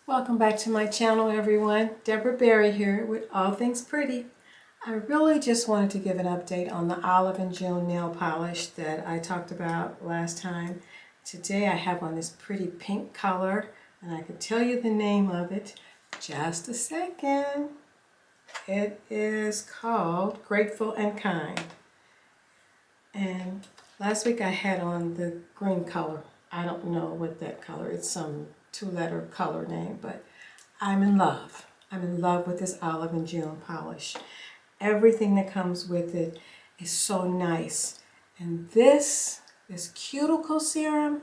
Welcome back to my channel, everyone. Deborah Berry here with All Things Pretty. I really just wanted to give an update on the Olive and June nail polish that I talked about last time. Today I have on this pretty pink color, and I can tell you the name of it. Just a second. It is called Grateful and Kind. And last week I had on the green color. I don't know what that color is. It's some two-letter color name, but I'm in love. I'm in love with this Olive and June polish. Everything that comes with it is so nice. And this cuticle serum,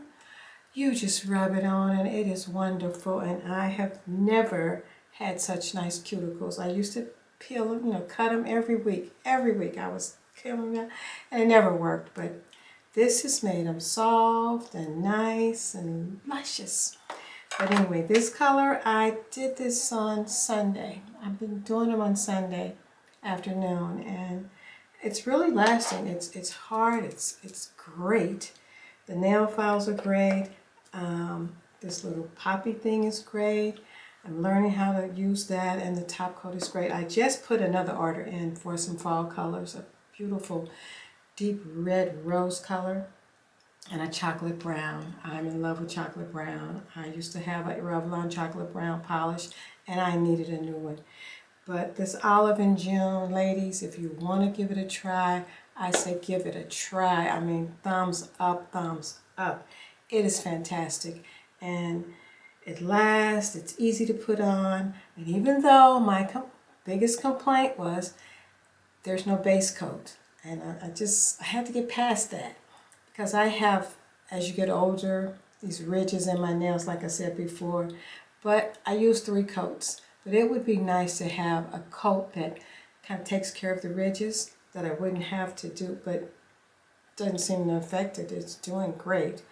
you just rub it on and it is wonderful. And I have never had such nice cuticles. I used to peel them, cut them every week. Every week I was peeling them, and it never worked. But this has made them soft and nice and luscious. But anyway, this color, I did this on Sunday. I've been doing them on Sunday afternoon, and it's really lasting. It's hard. It's great. The nail files are great. This little poppy thing is great. I'm learning how to use that, and the top coat is great. I just put another order in for some fall colors, a beautiful deep red rose color and a chocolate brown. I'm in love with chocolate brown. I used to have a Revlon chocolate brown polish, and I needed a new one. But this Olive and June, ladies, if you want to give it a try, I say give it a try. I mean, thumbs up, thumbs up. It is fantastic, and it lasts. It's easy to put on, and even though my biggest complaint was there's no base coat, and I had to get past that. Because I have, as you get older, these ridges in my nails, like I said before, but I use 3 coats. But it would be nice to have a coat that kind of takes care of the ridges that I wouldn't have to do, but doesn't seem to affect it. It's doing great.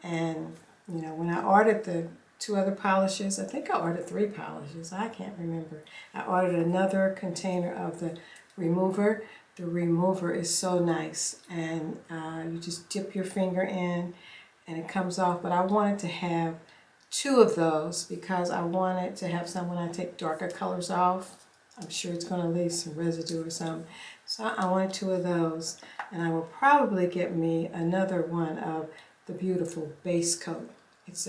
And, when I ordered the 2 other polishes, I think I ordered 3 polishes, I can't remember. I ordered another container of the remover. The remover is so nice, and you just dip your finger in and it comes off. But I wanted to have 2 of those because I wanted to have some when I take darker colors off. I'm sure it's going to leave some residue or something. So I wanted 2 of those, and I will probably get me another one of the beautiful base coat. It's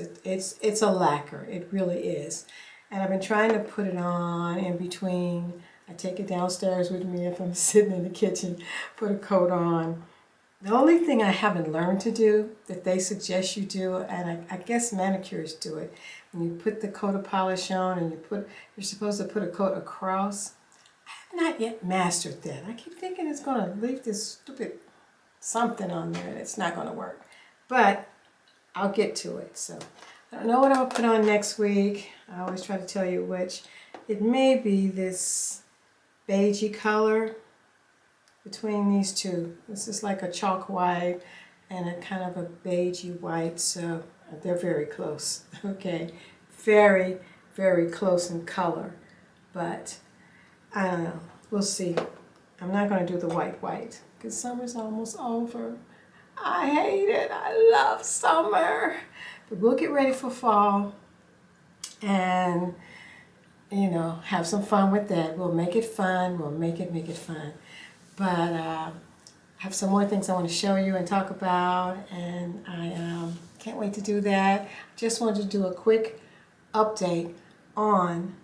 a lacquer, it really is. And I've been trying to put it on in between. I take it downstairs with me if I'm sitting in the kitchen, put a coat on. The only thing I haven't learned to do that they suggest you do, and I guess manicures do it, when you put the coat of polish on and you're supposed to put a coat across. I have not yet mastered that. I keep thinking it's going to leave this stupid something on there and it's not going to work. But I'll get to it. So I don't know what I'll put on next week. I always try to tell you which. It may be this beigey color between these 2. This is like a chalk white and a kind of a beigey white, so they're very close. Okay, very, very close in color, but I don't know. We'll see. I'm not going to do the white because summer's almost over. I hate it. I love summer, but we'll get ready for fall and have some fun with that. We'll make it fun. We'll make it fun. But I have some more things I want to show you and talk about, and I can't wait to do that. Just wanted to do a quick update on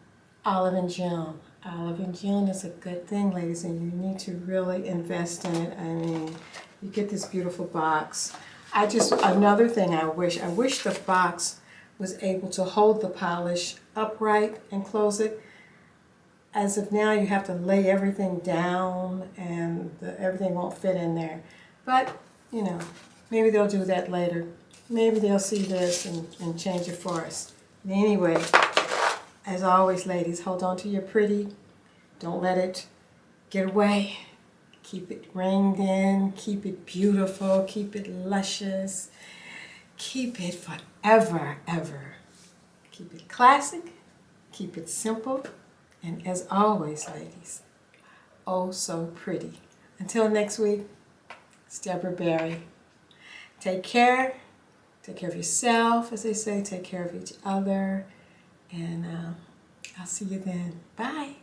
Olive and June. Olive and June is a good thing, ladies, and you need to really invest in it. I mean, you get this beautiful box. Another thing I wish the box was able to hold the polish upright and close it. As of now, you have to lay everything down and everything won't fit in there. But, maybe they'll do that later. Maybe they'll see this and change it for us. Anyway, as always, ladies, hold on to your pretty. Don't let it get away. Keep it reined in. Keep it beautiful. Keep it luscious. Keep it forever, ever. Keep it classic. Keep it simple. And as always, ladies, oh so pretty. Until next week, it's Deborah Berry. Take care. Take care of yourself, as they say. Take care of each other. And I'll see you then. Bye.